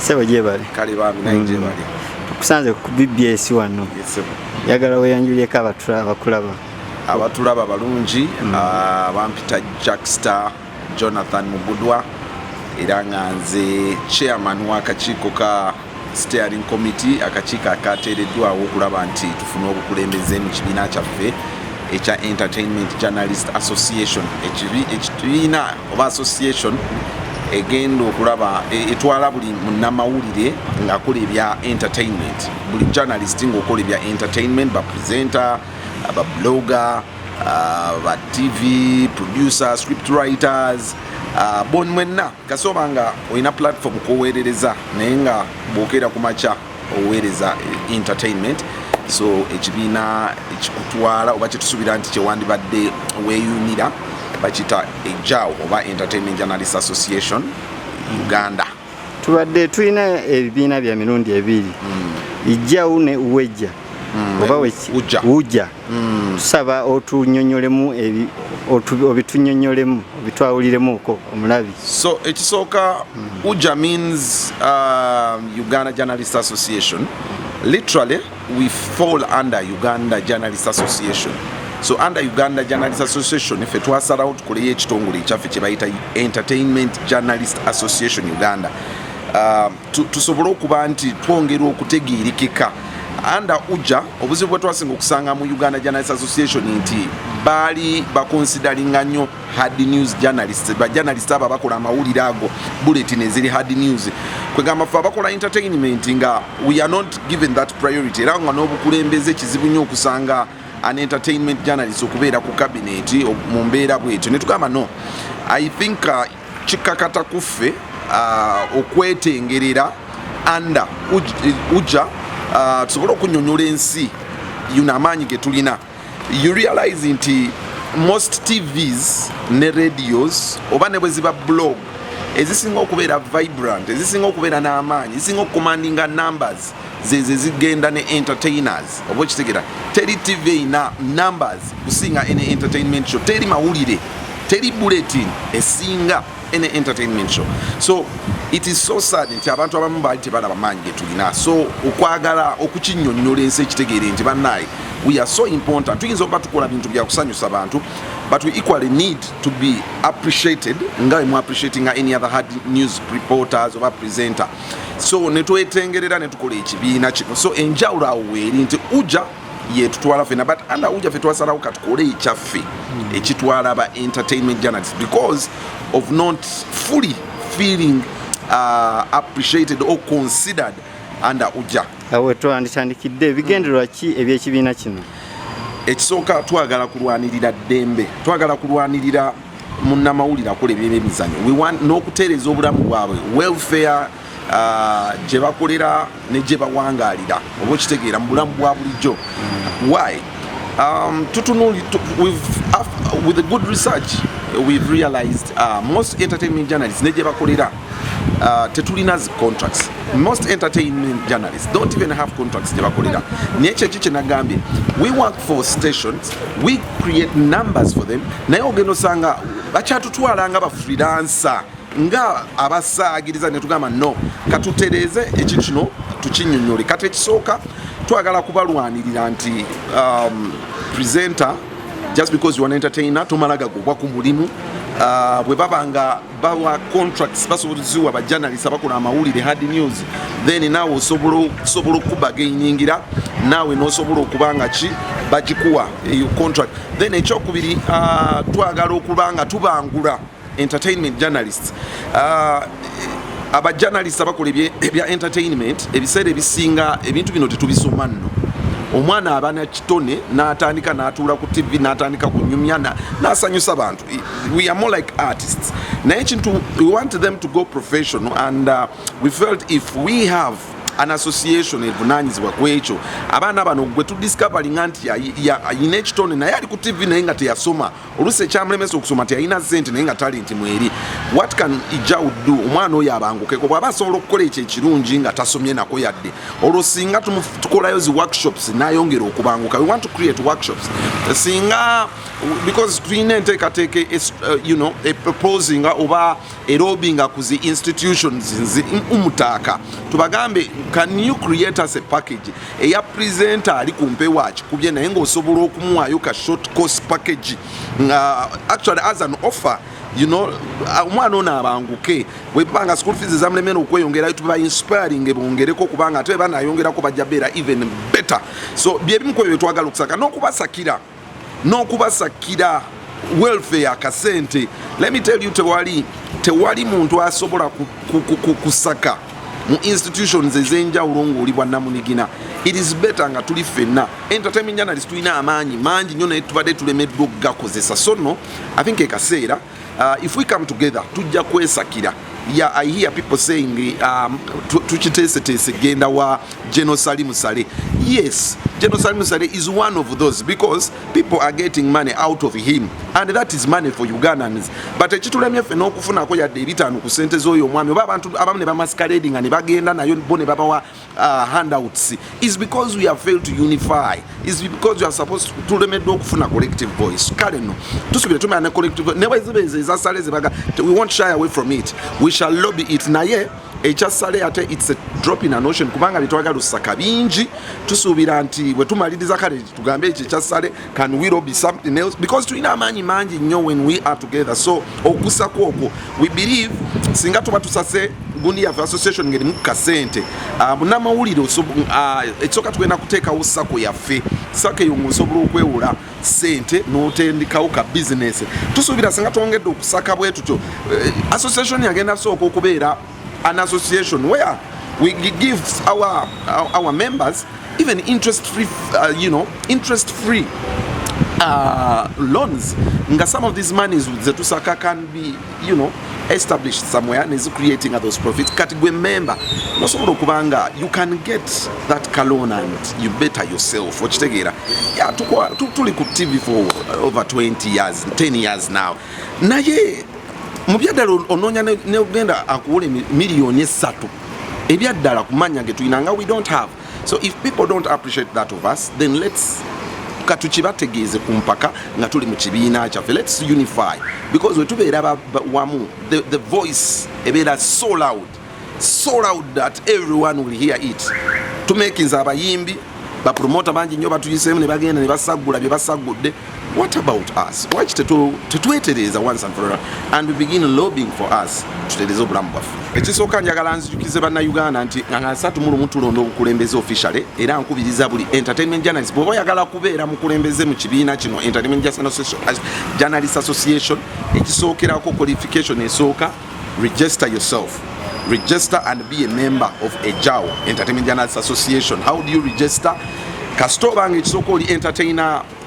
Sebo gye bali. Kale bami naye gye bali. Tukusanze ku BBS wano. Yesebo. Yagala weyanjulyeko abakulaba. Abatulaba balungi, bampita Jackstar Jonathan Mugudwa era nga nze chairman w'akakiiko ka steering committee, akakiiko akateereddwawo okulaba nti tufuna obukulembeze mu kibiina kyaffe ekya Entertainment Journalist Association. Ekibiina oba association egenda okulaba etwala buli munnamawulire ng'akola ebya entertainment, buli journalist ng'okola ebya entertainment, ba presenter, ba blogger, ba TV producer, script writers, bon mwenna kasoba nga olina platform koweerereza naye nga bw'okeera ku makya oweereza entertainment. So ekibiina ekikutwala oba kyetusuubira nti kyewandibadde weeyunira bakita EJAW oba Entertainment Journalist Association Uganda. Tubadde tulina ebibiina bya mirundi ebiri, EJAW ne UWEJA oba UJA. Tusaba otunyonyolemu obitunyonyolemu obitwawuliremuko omulabi. So ekisooka UJA means Uganda Journalist Association. Literally we fall under Uganda Journalist Association. So under Uganda Journalist Association ife twasalawo tukoleyo ekitongole ekyaffe kye bayita Entertainment Journalist Association Uganda. Tusobole okuba nti twongera okutegeerekeka under UJA. Obuzibu bwe twasinga okusanga mu Uganda Journalist Association nti baali bakonsideringa nnyo hard news journalists, ba journalists aba bakola amawulire ago bulletin eziri hard news, kwegamba ffe abakola entertainment nga we are not given that priority, era nga n'obukulembeze kizibu nnyo okusanga an entertainment journalist okubeera ku cabinet mu mbeera bwetyo. Ne tugamba no, I think kikakata kuffe okwetengerera under UJA tusobole okunyonyola ensi yuno amaanyi ge tulina. You realize nti most TVs ne radios oba ne bwe ziba blog ezisinga okubeera vibrant, ezisinga okubeera n'amaanyi, ezisinga okucommandinga numbers zeze zigenda ne entertainers. Oba kitegera teri TV ina numbers kusinga ene entertainment show, teri mawulire, teri bulletin esinga ene entertainment show. So it is so sad nti abantu abamu baali tebalaba maanyi ge tulina. So okwagala okukinyonnyola ensi ekitegeere nti bannaye we are so important. Tuyinza okuba tukola bintu bya kusanyusa abantu, but we equally need to be appreciated nga we appreciating any other hard news reporters or presenter. So netwetengerera netukola ekibiina kino. So enjawulo awo weeri nti UJA yetutwala fena, but under UJA fe twasalawo katukole ekyaffe ekitwala ba entertainment journalists because of not fully feeling appreciated or considered under UJA. Awe twanditandikidde bigendererwa ki eby'ekibiina kino? Ekisooka twagala kulwanirira ddembe, twagala kulwanirira munnamawulire akola ebyemizannyo. We want n'okuteereza obulamu bwabwe, welfare gye bakolera ne gye bawangaalira oba okitegeera mu bulamu bwa bulijjo. Why? With a good research we've realized most entertainment journalists ne gye bakolera tetulina contracts. Most entertainment journalists don't even have contracts gye bakolera. Nekyo kye nagambye, we work for stations, we create numbers for them, naye ogenda osanga bakyatutwala nga bafreelancer nga abasaagiriza ne tugamba no, katutereeze ekintu kino tukinnyonnyole. Kati ekisooka twagala kubalwanirira nti presenter just because you are an entertainer tomala gagobwa ku mulimu. Bwe babanga bawa contracts basobozibwa ba journalists abakola amawulire hard news, then naawe osobola okubagainingira, naawe n'osobola okubanga ki bagikuwa eyo contract. Then ekyokubiri twagala okubanga tubangula entertainment journalists. Aba journalists abakola ebya entertainment ebiseera ebisinga ebintu bino tetubisoma nno. Omwana abana kitone n'atandika n'atuula ku TV n'atandika kunyumya n'asanyusa abantu. We are more like artists. Naye kintu we want them to go professional, and we felt if we have an association evunanyizibwa kwekyo abaana bano gwe tudiscoveringa nti ayina ekitone naye ali ku TV naye nga teyasoma oluusi ekyamulemesa okusoma teyalina ssente naye nga talenti mweri. What can Ejau do? Omwana oyo abangukeko bw'aba asobola okukola ekyo ekirungi nga tasomye nako yadde olwo singa tukolayo zi workshops n'ayongera okubanguka. We want to create workshops singa because tulina enteekateeka proposing oba erobinga ku zi institutions umutaaka tubagambe can you create us a package eya presenter ali kumpewa kikubye naye ng'osobola okumuwaayo ka short course package actually as an offer omwana ono abanguke bwebanga school fees ezamulemera okweyongerayo tuba inspiring bongereko kubanga ate banayongerako bajja beera even better. So byebimu ku ebyo twagala okusaka n'okubasakira welfare akasente. Let me tell you tewali muntu asobola kusaka mu institutions ezenjawulo ng'oli bwa namunigina. It is better nga tuli ffenna entertainment journalists tulina amaanyi mangi nnyo naye tubadde tulemeddwa okugakozesa. So no, I think ekaseera if we come together tujja kwesakira. Yeah, I hear people saying tukiteeseteese genda wa General Salim Saleh. Yes, General Salim Saleh is one of those because people are getting money out of him and that is money for Ugandans. But ekitulemye ffe n'okufunako yadde ebitaano ku ssente z'oyo omwami oba abantu abamu ne bamasquerading ne bagenda nayo bo ne babawa handouts is because we have failed to unify. Is because we are supposed to tulemeddwa okufuna collective voice. Kale no tusubire tumanya ne collective voice ne bwezibeze ezasale zibaga we won't shy away from it. We shall lobby it. Naye ekyasale ate it's a drop in an ocean kubanga bitwagala osaka bingi tusuubira nti bwe tumaliriza kale tugambe ekyo ekyasale can we lobby something else because tulina amaanyi mangi nnyo when we are together. So okusako okwo we believe singa tuba tusase gundi yaffe association ngerimu kasente munamawulire ekisooka tugenda kuteekawo sako yaffe sako eyo ng'osobola okwewula sente n'otendekawo ka business. Tusuubira singa twongedde okusaka bwe tutyo association yagenda sooka okubeera an association where we give our members even interest-free loans. Nga some of these monies zetusaka can be established somewhere and is creating those profits. Category member nosobola okubanga you can get that loan and you better yourself. Okitegera tuli ku TV for over 20 years 10 years now naye mubyaddala onoonya ne ogenda akuwole miliyoni 3 ebyaddala kumanya ge tuyinanga we don't have. So if people don't appreciate that of us then let's katukibategeeze ku mpaka nga tuli mu kibiina kyaffe. Let's unify because we tubeera wamu the voice ebeera so loud that everyone will hear it. Tumekinza abayimbi bapromota bangi nnyo batuyiseemu ne bagenda ne basagula bye basagudde. What about us? Watch tetuwetereza once and for all and we begin lobbying for us tutereze obulamu bwaffe. Ekisooka njagala nzijukize bannayuganda nti nga 31 tulonda obukulembeze officially era nkubiriza buli entertainment journalist bw'oba oyagala kubeera mukulembeze mu kibiina kino Entertainment Journalist Association ekisookerako qualification esooka register yourself. Register and be a member of Ejau Entertainment Journalist Association. How do you register? Kasitobanga ekisooka oli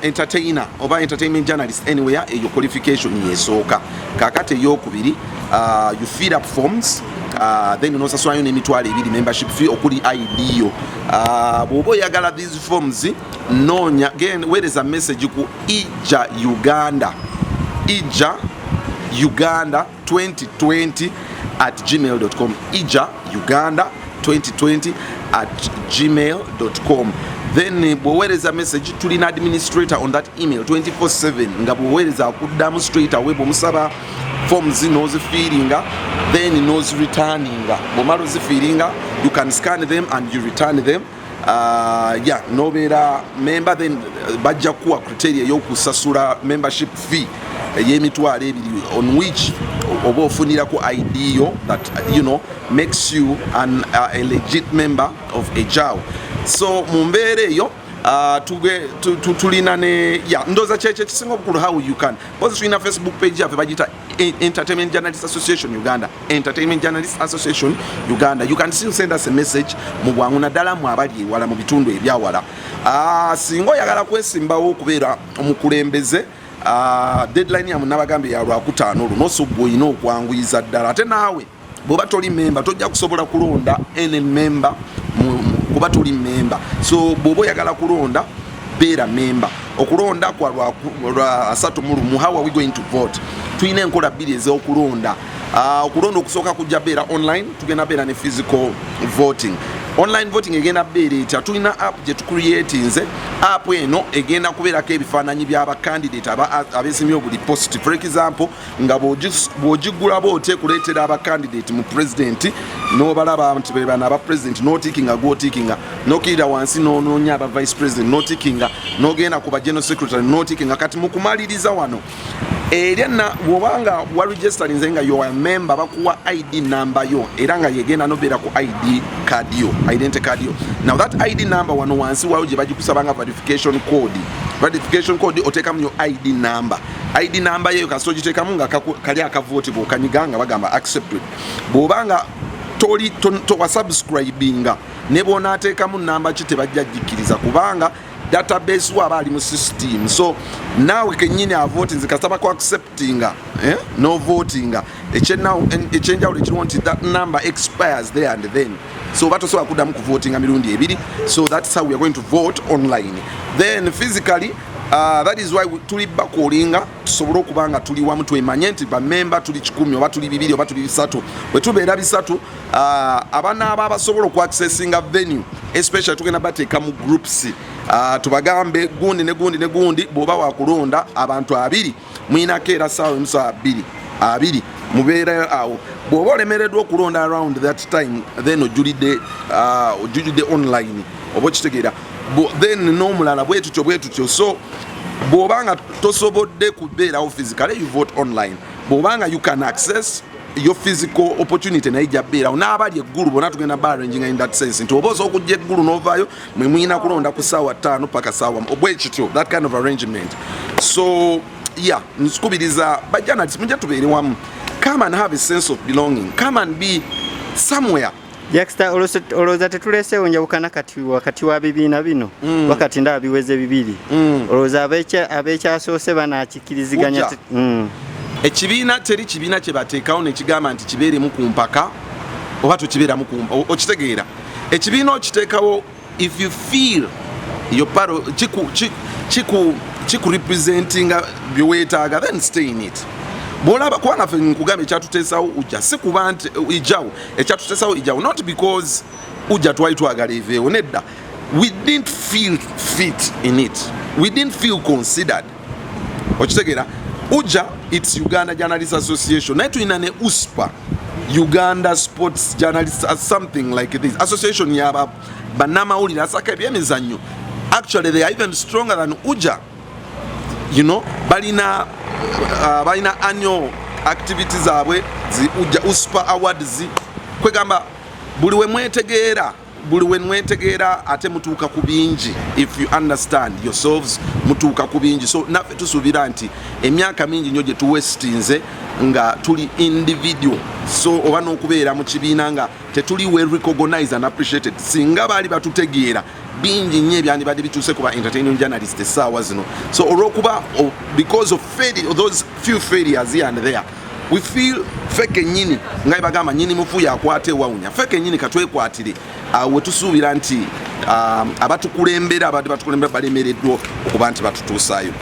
entertainer oba entertainment journalist anywhere your qualification yesooka. Kakati eyokubiri you fill up forms then onosasulayo n'emitwalo 2 membership fee okuli ID yo. Bw'oba oyagala these forms noonya again weereza message ku Ija Uganda 2020 @gmail.com. Ija Uganda 2020 @gmail.com. Then bw'oweereza message tulina administrator on that email 24/7 nga bw'oweereza akuddamu straight away bw'omusaba forms n'ozifiiringa then n'ozireturninga. Bw'omala ozifiiringa you can scan them and you return them. N'obeera member then bajja kuwa criteria y'okusasula membership fee ey'emitwalo 2 on which oba ofunirako ID yo that makes you a legit member of Ejau. So mu mbeera eyo tulina ne ndoza kyekyo ekisinga obukulu how you can because tulina Facebook page yaffe bagita Entertainment Journalist Association Uganda. Entertainment Journalist Association Uganda. You can still send us a message mu bwangu naddala mu abali ewala mu bitundu ebyawala. Singa oyagala kwesimbawo okubeera omukulembeze deadline ya munabagambe ya Lwakutaano olunoso olina okwanguyiza ddala ate naawe bw'oba toli member tojja kusobola kulonda any member kuba tuli member. So bw'oba oyagala kulonda beera member. Okulonda kwa lwa 3 how are we going to vote? Tuyina enkola bbiri ez'okulonda. Okulonda okusooka kujja beera online, tugenda beera ne physical voting. Online voting egenda beera tulina app gye tucreatinze. App eno egenda kubeerako ebifaananyi by'aba candidate abeesimye buli post. For example, nga bw'ogigula bw'oteekuleetera aba candidate mu president n'obalaba nti be bano aba president n'otikinga gw'otikinga n'okirira wansi n'onoonya aba vice president n'otikinga n'ogenda ku ba general secretary n'otikinga. Kati mu kumaliriza wano erena bw'obanga waregistarinze nga you are a member bakuwa ID number yo era nga yegenda nobeera ku ID card yo, identity card yo. Now that ID number wano wansi waayo gye bagikusabanga verification code. Verification code otekamu yo ID number. ID number yeyo kasito giteekamu nga kali akavote bw'okanyiganga bagamba accepted. Bw'obanga toli to subscribinga ne bw'onaateekamu namba ki tebajja gikkiriza kubanga database waba ali mu system. So now kenyini avoting zikasaba ko accepting no voting echenjawulo ekiriwo nti that number expires there and then. So batosobola kuddamu ku voting emirundi ebiri. So that's how we are going to vote online. Then physically that is why tuli bakolinga tusobole okubanga tuli wamu twemanye nti bamemba tuli 10 oba tuli 2 oba tuli 3 bwe tubeera 3 abaana abasobola oku accessinga venue especially tugenda bateeka mu groups tubagambe gundi ne gundi bw'oba wakulonda abantu 2 mwinako era ssaawa emusa 2 mubeera awo. Bw'oba olemereddwa okulonda around that time then ojulidde online oba okitegeera. Then n'omulala bwe tutyo. So bw'obanga tosobodde kubeerawo physically you vote online. Bw'obanga you can access your physical opportunity naye ijja beerawo n'abali eggulu bonna tugenda arranging in that sense nti oba osobola okujja eggulu n'ovaayo mwe muyina kulonda ku ssaawa 5 paka ssaawa obwe kityo that kind of arrangement. So yeah, nkubiriza bajanati mujja tubeere wamu. Come and have a sense of belonging. Come and be somewhere. Yaksta oloza tetuleseewo njawukana wakati wa bibiina bino wakati ndaba biweze 2 oloza abekyasoose banaakikiriziganya. Ekibiina teri kibiina kye bateekawo ne kigamba nti kibeeremu ku mpaka oba tokibeeramu okitegeera. Ekibiina okiteekawo if you feel your paro chiku representing byeweetaaga then stay in it. Bolaba kwa naffe nkugamba ekyatuteesawo ujja si kuba nti ijjawo ekyatuteesawo ijjawo not because ujja twali twagala eveewo nedda. We didn't feel fit in it. We didn't feel considered. Okitegeera ujja it's Uganda Journalists Association naye tulina ne USPA Uganda Sports Journalists something like this association yaba bannamawulire asaka ebyemizannyo. Actually they are even stronger than ujja. You know balina annual activities zaabwe ujja USPA awards kwegamba buli we mwetegeera ate mutuuka ku bingi. If you understand yourselves mutuuka ku bingi. So naffe tusuubira nti emyaka mingi nnyo gye tuwestinze nga tuli individual. So oba n'okubeera mu kibiina nga tetuli well recognized and appreciated singa baali batutegeera bingi nnyo ebyandibadde bituuse kuba entertaining journalist essaawa zino. So olw'okuba because of those few failures here and there we feel feke nyini nga bagamba nyini mufu yakwate wawunya feke nyini katwekwatire awo tusuubira nti abatukulembera balemereddwa okuba nti batutuusaayo.